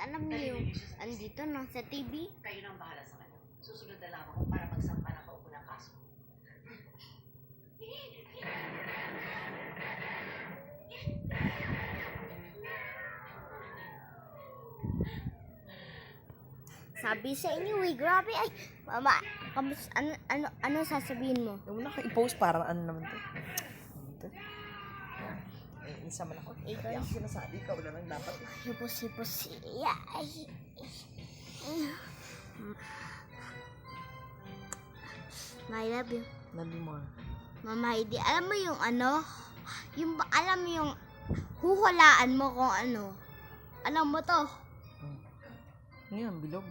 alam niyo yung andito no, sa TV? Kayo nang bahala sa kanya. Susunod na lang ako para magsampa ng kaupo ng kaso. Sabi sa inyo grabe ay. Mama, ano sasabihin mo? Huwag mo na i-post para ano naman to. Isa man ako. Ikaw. Kaya ako sinasabi, ikaw na lang dapat. Hipos. I love you. Love you more. Mama, hindi. Alam mo yung ano? Alam mo yung huhulaan mo kung ano. Alam mo to? Ano yan? Bilog?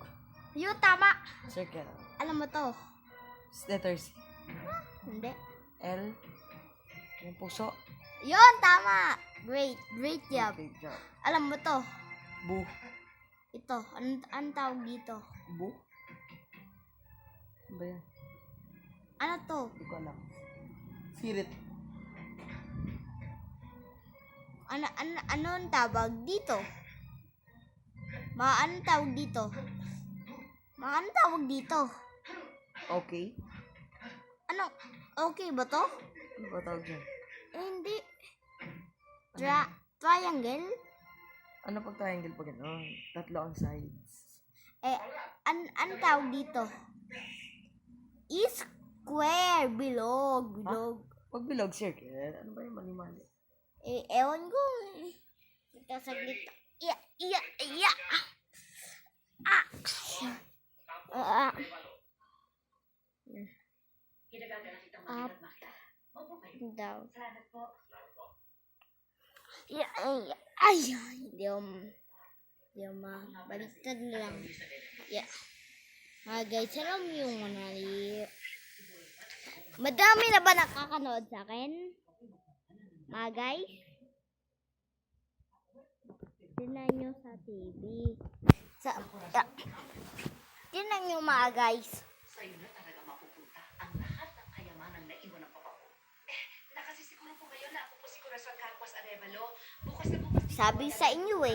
Yung tama. Circle. Alam mo to? Letter C. Hindi. L. Yung puso. Yun, tama. Great job. Okay, job. Alam mo to? Bu. Ito. Anong tawag dito? Bu? Ano ba yan? Ano to? Hindi ko alam. Spirit. Anong tawag dito? Anong tawag dito? Anong tawag dito? Okay. Ano? Okay ba to? Ano ba tawag dyan? Hindi. Triangle? Ano pag triangle pag gano'n? Tatlo ang sides. Ano tawag dito? Square. Bilog. Pag bilog, circle. Ano ba yung mali-mali? Ewan ko. Ito saglit. Iya. Kinagagana kitang makilat makita. Opo kayo. Daw. Salamat po. Ay, hindi ako baliktad na lang. Guys, alam mo yung manali. Madami na ba nakakanood sa akin? Guys? Tingnan nyo sa TV. Tingnan nyo guys. Sa iyo na talaga mapupunta ang lahat ng kayamanan na iwan ng papa ko. Nakasisiguro po kayo na ako po si Corazon Carpos Arevalo. Bukas na bukas. Sabi sa inyo